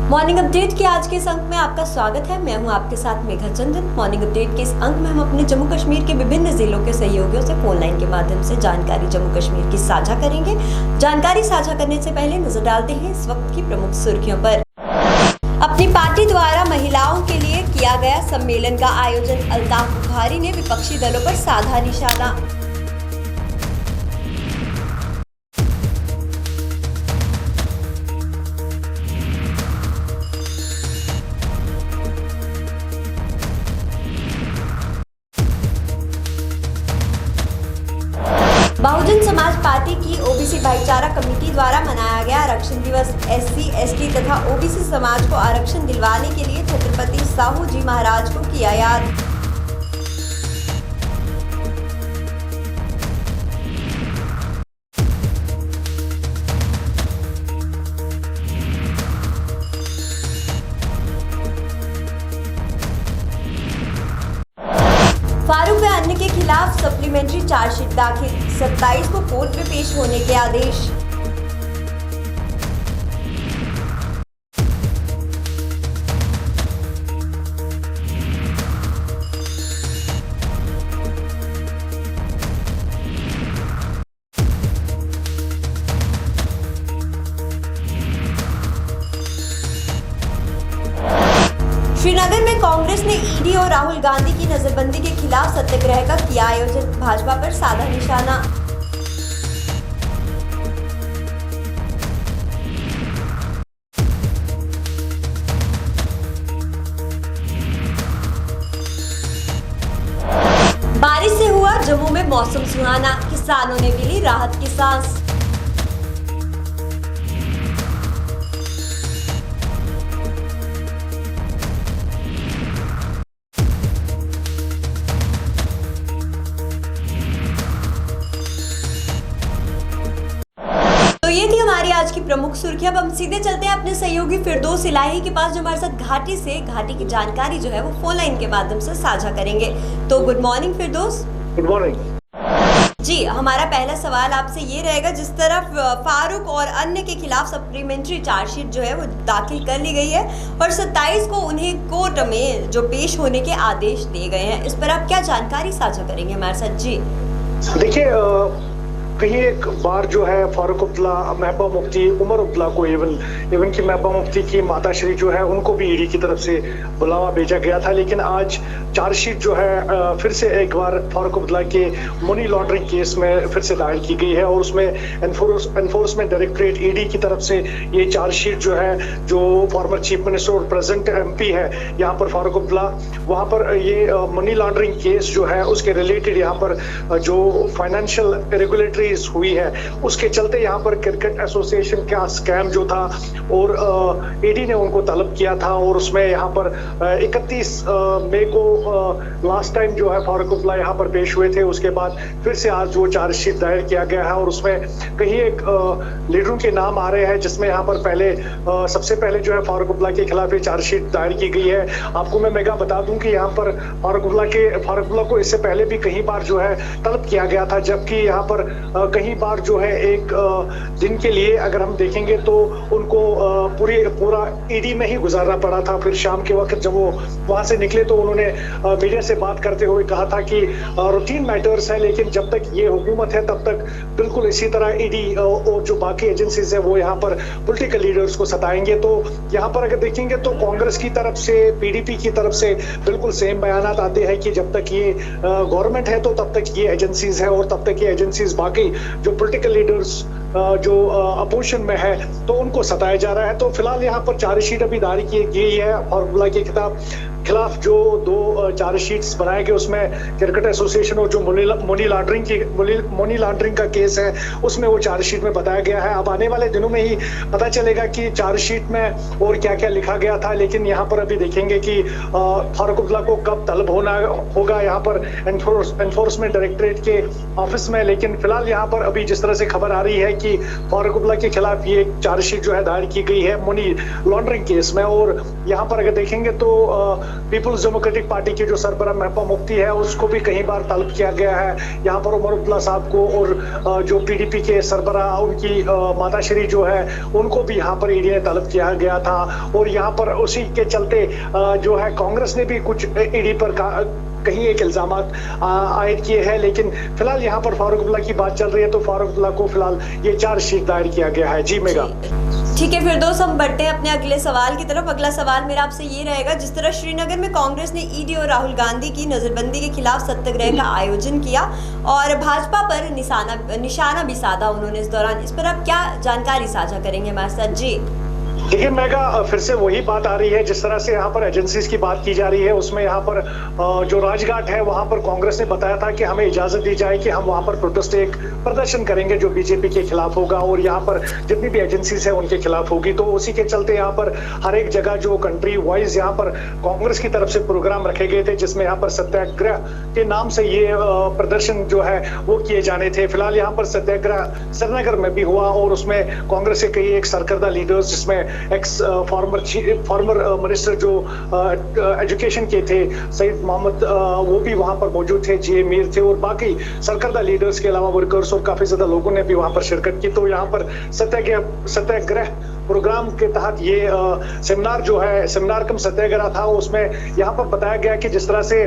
Morning update के आज के इस अंक में आपका स्वागत है। मैं हूं आपके साथ मेघा चंदन। मॉर्निंग अपडेट के इस अंक में हम अपने जम्मू कश्मीर के विभिन्न जिलों के सहयोगियों से फोन लाइन के माध्यम से जानकारी जम्मू कश्मीर की साझा करेंगे। जानकारी साझा करने से पहले नजर डालते हैं इस वक्त की प्रमुख सुर्खियों पर। अपनी पार्टी द्वारा महिलाओं के लिए किया गया सम्मेलन का आयोजन, अल्ताफ बुखारी ने विपक्षी दलों पर साधा निशाना। बहुजन समाज पार्टी की ओबीसी भाईचारा कमेटी द्वारा मनाया गया आरक्षण दिवस। एससी, एसटी तथा ओबीसी समाज को आरक्षण दिलवाने के लिए छत्रपति साहू जी महाराज को किया याद। फारूक व अन्य के खिलाफ सप्लीमेंट्री चार्जशीट दाखिल, 27 को कोर्ट में पेश होने के आदेश। श्रीनगर में कांग्रेस ने ईडी और राहुल गांधी की नजरबंदी के खिलाफ सत्याग्रह का किया आयोजन, भाजपा पर साधा निशाना। बारिश से हुआ जम्मू में मौसम सुहाना, किसानों ने भी ली राहत की सांस। तो ये थी हमारी आज की प्रमुख सुर्खियां। अब हम सीधे चलते हैं अपने सहयोगी फिरदौस इलाही के पास, जो हमारे साथ घाटी की जानकारी जो है वो फोन लाइन के माध्यम से साझा करेंगे। तो गुड मॉर्निंग फिरदौस। गुड मॉर्निंग जी, हमारा पहला सवाल आपसे ये रहेगा, जिस तरफ फारूक और अन्य के खिलाफ सप्लीमेंट्री चार्जशीट जो है वो दाखिल कर ली गई है और 27 को उन्हें कोर्ट में जो पेश होने के आदेश दिए गए हैं, इस पर आप क्या जानकारी साझा करेंगे हमारे साथ? जी देखिए, कहीं एक बार जो है फारूक अब्दुल्ला, महबूबा मुफ्ती, उमर अब्दुल्ला को इवन की महबूबा मुफ्ती की माता श्री जो है उनको भी ईडी की तरफ से बुलावा भेजा गया था। लेकिन आज चार्जशीट जो है फिर से एक बार फारूक अब्दुल्ला के मनी लॉन्ड्रिंग केस में फिर से दायर की गई है और उसमें एनफोर्समेंट डायरेक्टरेट ईडी की तरफ से ये चार्जशीट जो है, जो फॉर्मर चीफ मिनिस्टर और प्रेजेंट एमपी है यहाँ पर फारूक अब्दुल्ला, वहाँ पर ये मनी लॉन्ड्रिंग केस जो है उसके रिलेटेड यहाँ पर जो फाइनेंशियल रेगुलेटरी हुई है उसके चलते यहाँ पर क्रिकेट एसोसिएशन का स्कैम जो था और ईडी ने उनको तलब किया था और उसमें यहाँ पर 31 मई को लास्ट टाइम जो है फारूक अब्दुल्ला यहाँ पर पेश हुए थे। उसके बाद फिर से आज वो चार्जशीट दायर किया गया है और उसमें कहीं एक लीडरों के नाम आ रहे हैं, जिसमें यहाँ पर सबसे पहले जो है फारूक अब्दुल्ला के खिलाफ ये चार्जशीट दायर की गई है। आपको मैं मेगा बता दूं कि यहाँ पर फारूक अब्दुल्ला को इससे पहले भी कई बार जो है तलब किया गया था, जबकि यहाँ पर कई बार जो है एक दिन के लिए अगर हम देखेंगे तो उनको पूरा ईडी में ही गुजारना पड़ा था। फिर शाम के वक्त जब वो वहां से निकले तो उन्होंने मीडिया से बात करते हुए कहा था कि रूटीन मैटर्स है, लेकिन जब तक ये हुकूमत है तब तक बिल्कुल इसी तरह ईडी और जो बाकी एजेंसीज है वो यहाँ पर पॉलिटिकल लीडर्स को सताएंगे। तो यहाँ पर अगर देखेंगे तो कांग्रेस की तरफ से, पीडीपी की तरफ से बिल्कुल सेम बयानात आते हैं कि जब तक ये गवर्नमेंट है तो तब तक ये एजेंसीज है और तब तक ये एजेंसीज बाकी जो पॉलिटिकल लीडर्स जो अपोजिशन में है तो उनको सताया जा रहा है। तो फिलहाल यहाँ पर चार्जशीट अभी दायर की गई है और अब्दुल्ला के खिलाफ जो 2 चार्जशीट्स बनाए गए उसमें क्रिकेट एसोसिएशन और जो मनी लॉन्ड्रिंग का केस है उसमें वो चार्जशीट में बताया गया है। अब आने वाले दिनों में ही पता चलेगा कि चार्जशीट में और क्या क्या लिखा गया था। लेकिन यहाँ पर अभी देखेंगे कि फारूक अब्दुल्ला को कब तलब होगा यहाँ पर एनफोर्समेंट डायरेक्टरेट के ऑफिस में। लेकिन फिलहाल यहाँ पर अभी जिस तरह से खबर आ रही है कि फारूक अब्दुल्ला के खिलाफ ये चार्जशीट जो है दायर की गई है मनी लॉन्ड्रिंग केस में। और यहाँ पर अगर देखेंगे तो पीपुल्स डेमोक्रेटिक पार्टी के जो सरबराह महबूबा मुफ्ती है उसको भी कई बार तलब किया गया है। यहाँ पर उमर अब्दुल्ला साहब को और जो पीडीपी के सरबराह उनकी माताश्री जो है उनको भी यहाँ पर ईडी ने तलब किया गया था। और यहाँ पर उसी के चलते जो है कांग्रेस ने भी कुछ ईडी पर कहीं एक इल्जाम आयद किए हैं। लेकिन फिलहाल यहाँ पर फारूक अब्दुल्ला की बात चल रही है तो फारूक अब्दुल्ला को फिलहाल ये चार्जशीट दायर किया गया है। जी मेगा। ठीक है फिरदौस, हम बढ़ते हैं अपने अगले सवाल की तरफ। अगला सवाल मेरा आपसे ये रहेगा, जिस तरह श्रीनगर में कांग्रेस ने ईडी और राहुल गांधी की नजरबंदी के खिलाफ सत्याग्रह का आयोजन किया और भाजपा पर निशाना भी साधा उन्होंने इस दौरान, इस पर आप क्या जानकारी साझा करेंगे हमारे साथ? जी देखिए मेगा, फिर से वही बात आ रही है जिस तरह से यहाँ पर एजेंसीज की बात की जा रही है उसमें यहाँ पर जो राजघाट है वहां पर कांग्रेस ने बताया था कि हमें इजाजत दी जाए कि हम वहां पर प्रोटेस्ट एक प्रदर्शन करेंगे जो बीजेपी के खिलाफ होगा और यहाँ पर जितनी भी एजेंसीज है उनके खिलाफ होगी। तो उसी के चलते यहाँ पर हर एक जगह जो कंट्री वाइज यहाँ पर कांग्रेस की तरफ से प्रोग्राम रखे गए थे जिसमें यहाँ पर सत्याग्रह के नाम से ये प्रदर्शन जो है वो किए जाने थे। फिलहाल यहाँ पर सत्याग्रह श्रीनगर में भी हुआ और उसमें कांग्रेस के कई एक सरकर्दा लीडर्स जिसमें एक्स फॉर्मर मिनिस्टर जो एजुकेशन के थे सईद मोहम्मद वो भी वहां पर मौजूद थे, जे मीर थे और बाकी सरकर्दा लीडर्स के अलावा वर्कर्स और काफी ज्यादा लोगों ने भी वहां पर शिरकत की। तो यहाँ पर सत्याग्रह प्रोग्राम के तहत ये सेमिनार जो है, सेमिनार कम सत्याग्रह था, उसमें यहाँ पर बताया गया कि जिस तरह से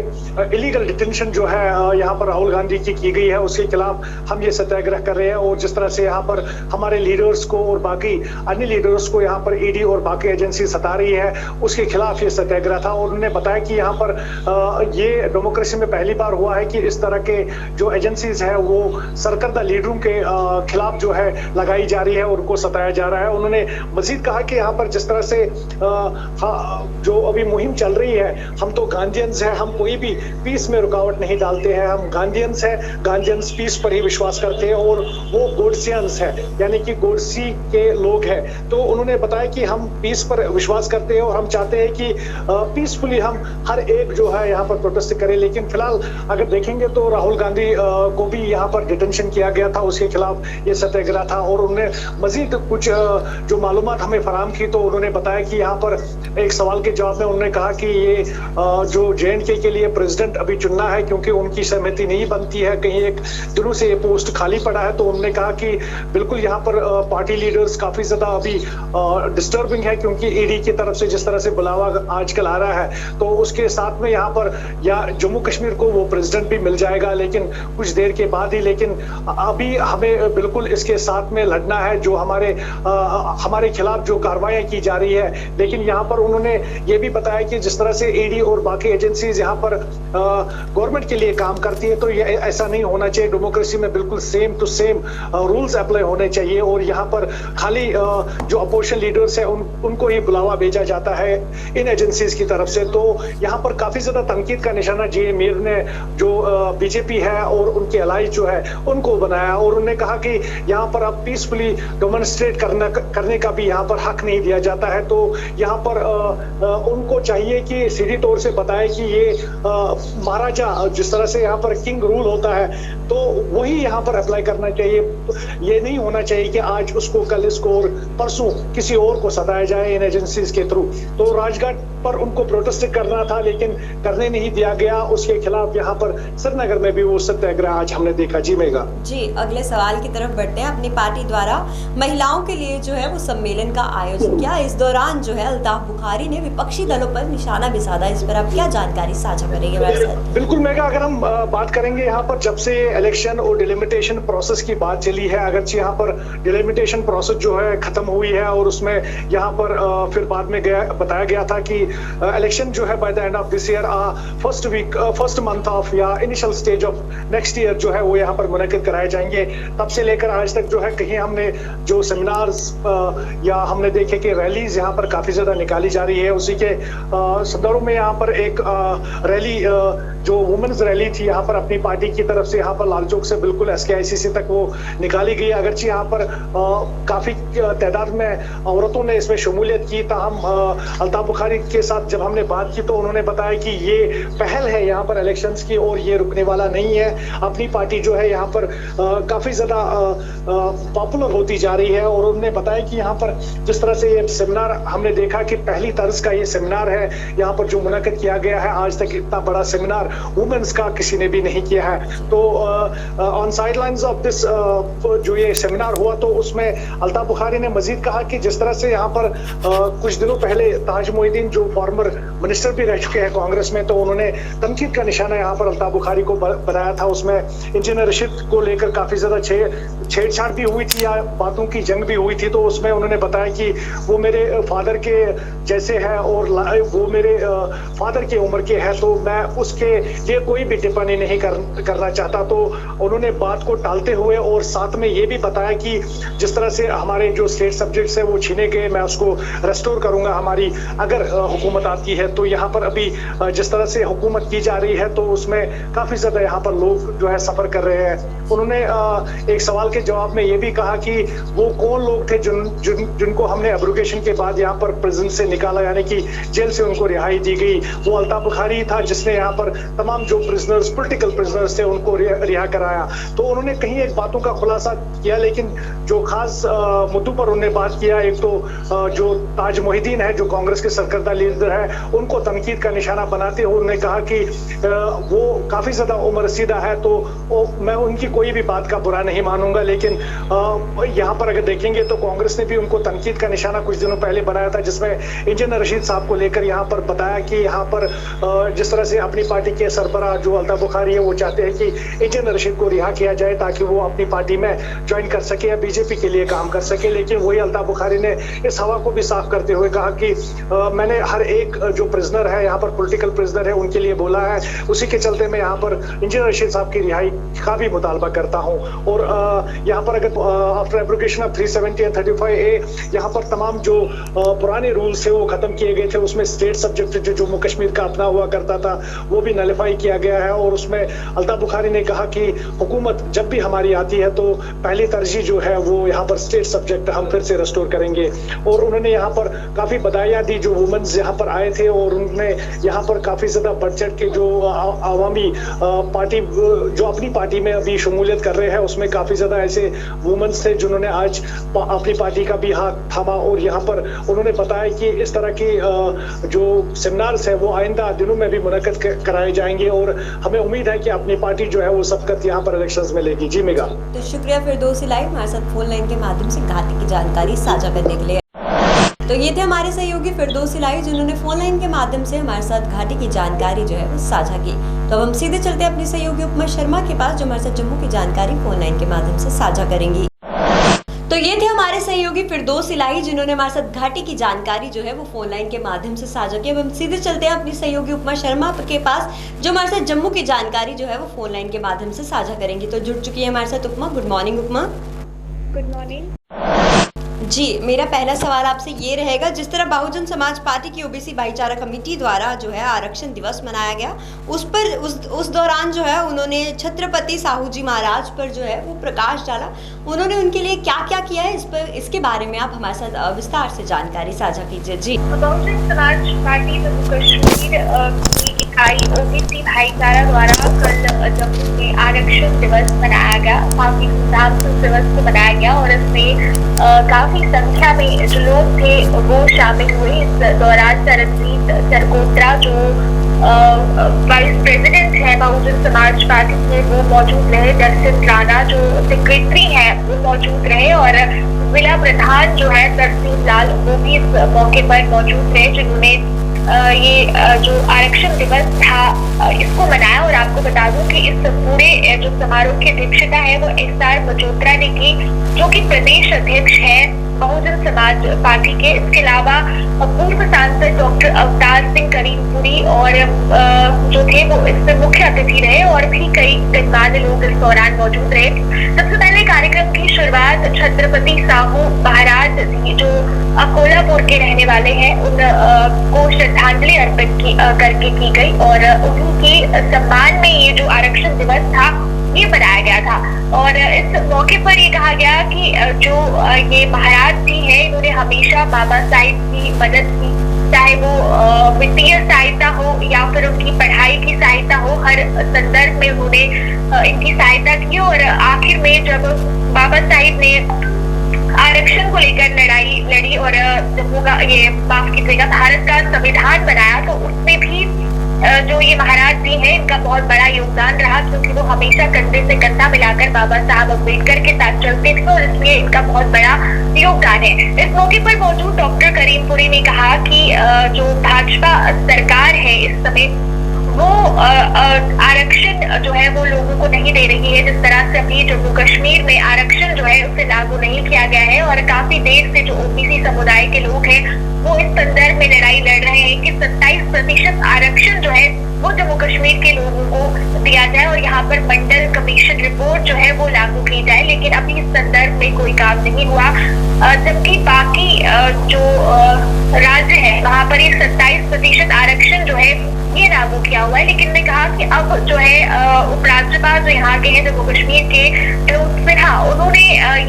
इलीगल डिटेंशन जो है यहाँ पर राहुल गांधी की गई है उसके खिलाफ हम ये सत्याग्रह कर रहे हैं और जिस तरह से यहाँ पर हमारे लीडर्स को और बाकी अन्य लीडर्स को यहाँ पर ईडी और बाकी एजेंसी सता रही है उसके खिलाफ ये सत्याग्रह था। और उन्होंने बताया कि यहाँ पर ये डेमोक्रेसी में पहली बार हुआ है कि इस तरह के जो एजेंसीज है वो सरकर्दा लीडरों के खिलाफ जो है लगाई जा रही है और उनको सताया जा रहा है। उन्होंने मजीद कहा कि यहाँ पर जिस तरह से जो अभी मुहिम चल रही है, हम तो गांधीयंस हैं, हम कोई भी पीस में रुकावट नहीं डालते हैं, हम गांधीयंस हैं, गांधीयंस पीस पर ही विश्वास करते हैं और वो गोडसियंस है यानी कि गोडसी के लोग हैं। तो उन्होंने बताया कि हम पीस पर विश्वास करते हैं और हम चाहते हैं कि पीसफुली हम हर एक जो है यहाँ पर प्रोटेस्ट करें। लेकिन फिलहाल अगर देखेंगे तो राहुल गांधी को भी यहाँ पर डिटेंशन किया गया था, उसके खिलाफ ये सत्याग्रह था और उन्होंने मजीद कुछ जो मालूमात हमें फराहम की। तो उन्होंने बताया कि यहाँ पर एक सवाल के जवाब में उन्होंने कहा कि ये जो जेएंडके के लिए प्रेसिडेंट अभी चुनना है क्योंकि उनकी सहमति नहीं बनती है, कहीं एक दिनों से ये पोस्ट खाली पड़ा है। तो उन्होंने कहा कि बिल्कुल यहाँ पर पार्टी लीडर्स काफी ज्यादा अभी डिस्टर्बिंग है क्योंकि ईडी की तरफ से जिस तरह से बुलावा आजकल आ रहा है तो उसके साथ में यहाँ पर या जम्मू कश्मीर को वो प्रेसिडेंट भी मिल जाएगा लेकिन कुछ देर के बाद ही। लेकिन अभी हमें बिल्कुल इसके साथ में लड़ना है जो हमारे खिलाफ जो कार्रवाई की जा रही है। लेकिन यहाँ पर उन्होंने ये भी बताया कि जिस तरह से ईडी और बाकी एजेंसीज यहाँ पर गवर्नमेंट के लिए काम करती है तो ये ऐसा नहीं होना चाहिए। डेमोक्रेसी में बिल्कुल same to same rules apply होने चाहिए और यहाँ पर खाली जो अपोजिशन लीडर्स है उनको ही बुलावा भेजा जाता है इन एजेंसीज की तरफ से। तो यहाँ पर काफी ज्यादा तनकीद का निशाना जे मीर ने जो बीजेपी है और उनके अलाइज जो है उनको बनाया और उन्होंने कहा कि यहाँ पर अब पीसफुली डेमोन्स्ट्रेट करने का भी यहाँ पर हक नहीं दिया जाता है। तो यहाँ पर उनको चाहिए कि सीधी तौर से बताए कि ये महाराजा जिस तरह से यहाँ पर किंग रूल होता है तो वही यहाँ पर अप्लाई करना चाहिए। ये नहीं होना चाहिए कि आज उसको कल इसको और परसों किसी और को सताया जाए इन एजेंसीज के थ्रू। तो राजघाट पर उनको प्रोटेस्ट करना था लेकिन करने नहीं दिया गया, उसके खिलाफ यहाँ पर श्रीनगर में भी वो सत्याग्रह आज हमने देखा। जी मेगा। जी अगले सवाल की तरफ बढ़ते हैं। अपनी पार्टी द्वारा महिलाओं के लिए जो है वो सम्मेलन का आयोजन किया, इस दौरान जो है अल्ताफ बुखारी ने विपक्षी दलों पर निशाना भी साधा, इस पर आप क्या जानकारी साझा करेंगे हमारे साथ? बिल्कुल मेगा, अगर हम बात करेंगे यहाँ पर जब से इलेक्शन और डिलिमिटेशन प्रोसेस की बात चली है, अगरचे यहाँ पर डिलिमिटेशन प्रोसेस जो है खत्म हुई है और उसमें यहाँ पर फिर बाद में बताया गया था कि इलेक्शन जो है by the end of this year first month of या initial stage of next year जो है वो यहाँ पर मुनक्किद कराए जाएंगे। तब से लेकर आज तक जो है कहीं हमने जो सेमिनार्स या हमने देखे कि रैलीज यहाँ पर काफी ज्यादा निकाली जा रही है। उसी के संदर्भ में यहाँ पर एक रैली जो वुमेन्स रैली थी यहाँ पर अपनी पार्टी की तरफ से यहाँ पर लाल चौक से बिल्कुल SKICC तक वो निकाली गई। अगरचे यहाँ पर काफी तादाद में औरतों ने इसमें शमूलियत की, ताहम अल्ताफ बुखारी के साथ जब हमने बात की तो उन्होंने बताया कि ये पहल है यहाँ पर इलेक्शंस की और ये रुकने वाला नहीं है। अपनी पार्टी जो है यहाँ पर काफी ज्यादा पॉपुलर होती जा रही है और उन्होंने बताया कि यहाँ पर जिस तरह से ये सेमिनार हमने देखा कि पहले पहली तर्ज का ये सेमिनार है यहाँ पर जो मुनक़िद किया गया है। आज तक इतना बड़ा सेमिनार वुमेन्स का किसी ने भी नहीं किया है। तो ऑन साइडलाइंस ऑफ दिस जो ये सेमिनार हुआ तो उसमें अल्ताफ बुखारी ने मजीद कहा कि जिस तरह से यहाँ पर कुछ दिनों पहले ताज मोहिद्दीन जो फॉर्मर मिनिस्टर भी रह चुके हैं कांग्रेस में, तो उन्होंने तनकीद का निशाना यहाँ पर अल्ताफ बुखारी को बनाया था। उसमें इंजीनियर रशीद को लेकर काफी ज्यादा छेड़छाड़ भी हुई थी या बातों की जंग भी हुई थी। तो उसमें उन्होंने बताया कि वो मेरे फादर के जैसे है और वो मेरे फादर की उम्र के है, तो मैं उसके लिए कोई भी टिप्पणी नहीं करना चाहता। तो उन्होंने बात को टालते हुए और साथ में ये भी बताया कि जिस तरह से हमारे जो स्टेट सब्जेक्ट्स है वो छीने गए, मैं उसको रेस्टोर करूंगा हमारी अगर हुकूमत आती है। तो यहाँ पर अभी जिस तरह से हुकूमत की जा रही है तो उसमें काफी ज्यादा यहाँ पर लोग जो है सफर कर रहे हैं। उन्होंने एक सवाल के जवाब में ये भी कहा कि वो कौन लोग थे जिनको हमने एब्रोगेशन के बाद यहाँ पर प्रिजन से निकाला, यानी कि जेल से उनको रिहाई दी गई। वो अल्ताफ बुखारी था जिसने यहाँ पर तमाम जो प्रिजनर्स, पॉलिटिकल प्रिजनर्स थे उनको रिहा कराया। तो उन्होंने कहीं एक बातों का खुलासा किया, लेकिन जो खास मुद्दों पर उन्होंने बात किया, एक तो जो ताज मोहिद्दीन है जो कांग्रेस के सरकर्दा लीडर है उनको तनकीद का निशाना बनाते हुए उन्होंने कहा कि वो काफी ज्यादा उम्र रसीदा है, तो मैं उनकी कोई भी बात का बुरा नहीं मानूंगा। लेकिन यहाँ पर अगर देखेंगे तो कांग्रेस ने भी उनको तनकीद का निशाना कुछ दिनों पहले बनाया था, जिसमें इंजीनियर रशीद साहब को लेकर यहाँ पर बताया कि यहाँ पर जिस तरह से अपनी पार्टी के सरबराह जो अल्ताफ बुखारी है वो चाहते हैं कि इंजीनियर रशीद को रिहा किया जाए ताकि वो अपनी पार्टी में ज्वाइन कर सके या बीजेपी के लिए काम कर सके। लेकिन वही अल्ताफ बुखारी ने इस हवा को भी साफ करते हुए कहा कि मैंने हर एक जो प्रिजनर है यहाँ पर पॉलिटिकल प्रिजनर है उनके लिए बोला है, उसी के चलते मैं यहाँ पर इंजीनियर रशीद साहब की रिहाई का भी मुतालबा करता हूँ। और यहाँ पर अगर after abrogation of 370 and 35A यहाँ पर तमाम जो पुराने रूल्स थे वो खत्म किए गए थे। उसमें स्टेट सब्जेक्ट जो जम्मू कश्मीर का अपना हुआ करता था वो भी नलिफाई किया गया है। और उसमें अल्ताफ बुखारी ने कहा कि हुकूमत जब भी हमारी आती है तो पहली तरजीह जो है वो यहाँ पर स्टेट सब्जेक्ट हम फिर से रेस्टोर करेंगे। और उन्होंने यहाँ पर काफी बधाइयाँ दी जो वुमेन्स यहाँ पर आए थे, और उन्होंने यहाँ पर काफी ज्यादा बढ़ चढ़ के जो आवामी पार्टी जो अपनी पार्टी में अभी शमूलियत कर रहे हैं उसमें काफी ज्यादा ऐसे वुमेन्स थे जिन्होंने आज अपनी पार्टी का भी हाथ थामा। और यहाँ पर उन्होंने बताया कि इस तरह की जो सेमिनार्स है वो आइंदा दिनों में भी मुनक़िद कराए जाएंगे और हमें उम्मीद है कि अपनी पार्टी जो है वो सबकत यहाँ पर इलेक्शंस में लेगी। जी मेगा। तो शुक्रिया फिरदौस इलाही हमारे साथ फोन लाइन के माध्यम से घाटी की जानकारी साझा करने के लिए। तो ये थे हमारे सहयोगी फिरदौस इलाही जिन्होंने फोन लाइन के माध्यम से हमारे साथ घाटी की जानकारी जो है वो साझा की। तो अब हम सीधे चलते हैं अपने सहयोगी उपमा शर्मा के पास जो हमारे साथ जम्मू की जानकारी फोन लाइन के माध्यम से साझा करेंगी। तो ये थे हमारे सहयोगी फिरदौस इलाही जिन्होंने हमारे साथ घाटी की जानकारी जो है वो फोन लाइन के माध्यम से साझा की। अब हम सीधे चलते हैं अपनी सहयोगी उपमा शर्मा के पास जो हमारे साथ जम्मू की जानकारी जो है वो फोन लाइन के माध्यम से साझा करेंगी। तो जुड़ चुकी है हमारे साथ उपमा। गुड मॉर्निंग उपमा। गुड मॉर्निंग जी, मेरा पहला सवाल आपसे ये रहेगा, जिस तरह बहुजन समाज पार्टी की ओबीसी भाईचारा कमेटी द्वारा जो है आरक्षण दिवस मनाया गया, उस दौरान जो है उन्होंने छत्रपति साहू जी महाराज पर जो है वो प्रकाश डाला। उन्होंने उनके लिए क्या क्या किया है, इसके बारे में आप हमारे साथ विस्तार से जानकारी साझा कीजिए। जी, बहुजन समाज पार्टी जम्मू कश्मीर की इकाई ओबीसी भाईचारा द्वारा कल जम्मू में आरक्षण दिवस मनाया गया। काफी धूमधाम से दिवस को मनाया गया और इसमें काफी संख्या में जो लोग थे वो शामिल हुए। इस दौरान सरनजीत सरकोत्रा जो वाइस प्रेसिडेंट है बहुजन समाज पार्टी के वो मौजूद रहे। जस्टिस राणा जो सेक्रेटरी है वो मौजूद रहे और जिला प्रधान जो है तरसीम लाल वो भी इस मौके पर मौजूद रहे, जिन्होंने ये जो आरक्षण दिवस था इसको मनाया। और आपको बता दूं कि इस पूरे जो समारोह की अध्यक्षता है वो SR मजोत्रा ने की, जो कि प्रदेश अध्यक्ष है बहुजन समाज पार्टी के। इसके अलावा पूर्व सांसद डॉक्टर अवतार सिंह करीमपुरी और जो थे वो इसमें मुख्य अतिथि रहे और भी कई गणमान्य लोग इस दौरान मौजूद रहे। सबसे पहले कार्यक्रम की शुरुआत छत्रपति साहू महाराज जी जो कोल्हापुर के रहने वाले हैं उनको श्रद्धांजलि अर्पित करके की गई और उनके सम्मान में ये जो आरक्षण दिवस था ये मनाया गया था। और इस मौके पर ये कहा गया कि जो ये महाराज जी हैं इन्होंने हमेशा बाबा साहिब की मदद की, चाहे वो वित्तीय सहायता हो या फिर उनकी पढ़ाई की सहायता हो, हर संदर्भ में उन्होंने इनकी सहायता की। और आखिर में जब बाबा साहिब ने आरक्षण को लेकर लड़ाई लड़ी और जम्मू का ये माफ कीजिएगा भारत का संविधान बनाया, तो उसमें भी जो ये महाराज जी हैं इनका बहुत बड़ा योगदान रहा, क्योंकि वो हमेशा कंधे से कंधा मिलाकर बाबा साहब अम्बेडकर के साथ चलते थे और इसलिए इनका बहुत बड़ा योगदान है। इस मौके पर मौजूद डॉक्टर करीमपुरी ने कहा कि जो भाजपा सरकार है इस समय वो आरक्षण जो है वो लोगों को नहीं दे रही है। जिस तरह से अभी जम्मू कश्मीर में आरक्षण जो है उसे लागू नहीं किया गया है और काफी देर से जो ओबीसी समुदाय के लोग हैं वो इस संदर्भ में लड़ाई लड़ रहे हैं कि 27% आरक्षण जो है वो जम्मू कश्मीर के लोगों को दिया जाए और यहाँ पर मंडल कमीशन रिपोर्ट जो है वो लागू की जाए, लेकिन अभी इस संदर्भ में कोई काम नहीं हुआ। जबकि बाकी जो राज्य है वहाँ पर ये 27% आरक्षण जो है ये लागू किया हुआ है। लेकिन मैं कहा कि अब जो है उपराज्यपाल जो यहाँ के हैं जम्मू कश्मीर के मनोज सिन्हा, उन्होंने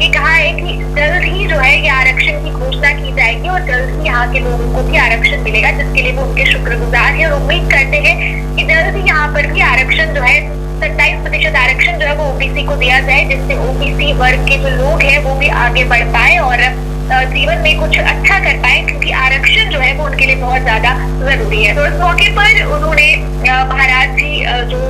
ये कहा है कि जल्द ही जो है ये आरक्षण की घोषणा की जाएगी और जल्द ही यहाँ के लोगों को भी आरक्षण मिलेगा, जिसके लिए वो उनके शुक्रगुजार हैं और उम्मीद करते हैं कि जल्द ही यहाँ पर भी आरक्षण जो है 27% आरक्षण जो है वो ओबीसी को दिया जाए, जिससे ओबीसी वर्ग के जो लोग हैं वो भी आगे बढ़ पाए और जीवन में कुछ अच्छा कर पाए, क्योंकि आरक्षण जो है वो उनके लिए बहुत ज्यादा जरूरी है। तो इस मौके पर उन्होंने महाराज जी जो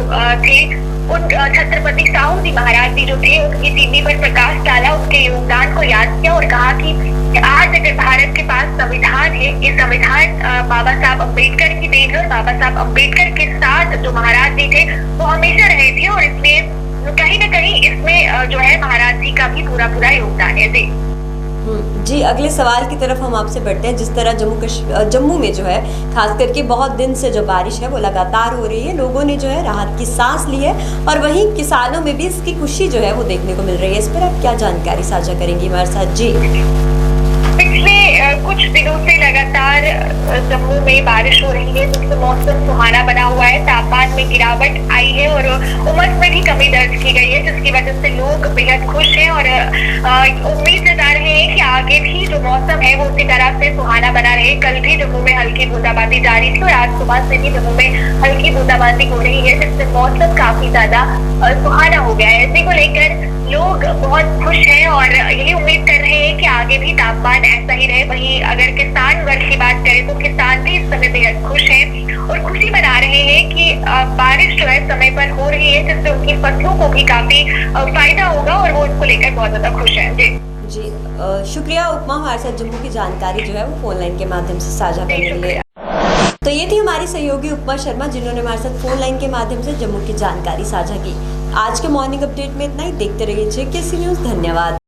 थे उन छत्रपति साहू जी महाराज जी जो थे उनकी जीवनी पर प्रकाश डाला, उनके योगदान को याद किया और कहा कि आज अगर भारत के पास संविधान है, ये संविधान बाबा साहब अम्बेडकर की देन है। बाबा साहब अम्बेडकर के साथ जो महाराज जी थे वो हमेशा रहे थे और इसलिए कहीं न कहीं इसमें जो है महाराज जी का भी पूरा योगदान है। जी, अगले सवाल की तरफ हम आपसे बढ़ते हैं। जिस तरह जम्मू में जो है खास करके बहुत दिन से जो बारिश है वो लगातार हो रही है, लोगों ने जो है राहत की सांस ली है और वहीं किसानों में भी इसकी खुशी जो है वो देखने को मिल रही है। इस पर आप क्या जानकारी साझा करेंगी हमारे साथ? जी, पिछले कुछ दिनों से लगातार जम्मू में बारिश हो रही है, जिससे मौसम सुहाना बना हुआ है, तापमान में गिरावट आई है और उमस में भी कमी दर्ज की गई है, जिसकी वजह से लोग बेहद खुश हैं और उम्मीद जता रहे हैं कि आगे भी जो मौसम है वो उसी तरह से सुहाना बना रहे। कल भी जम्मू में हल्की बूंदाबांदी जारी थी और आज सुबह से भी जम्मू में हल्की बूंदाबांदी हो रही है, जिससे मौसम काफी ज्यादा सुहाना हो गया है। इसी को लेकर लोग बहुत खुश हैं और यही उम्मीद कर रहे हैं कि आगे भी तापमान ऐसा ही रहे। वहीं अगर किसान वर्ग की बात करें तो किसान भी इस समय बेहद खुश हैं और खुशी मना रहे हैं कि बारिश जो है समय पर हो रही है, जिससे उनकी फसलों को भी काफी फायदा होगा और वो इसको लेकर बहुत ज्यादा खुश हैं। जी, शुक्रिया उपमा, हमारे साथ जम्मू की जानकारी जो है वो फोन लाइन के माध्यम से साझा करने के लिए। तो ये थी हमारी सहयोगी उपमा शर्मा, जिन्होंने हमारे साथ फोन लाइन के माध्यम से जम्मू की जानकारी साझा की। आज के मॉर्निंग अपडेट में इतना ही। देखते रहिए JKC न्यूज़। धन्यवाद।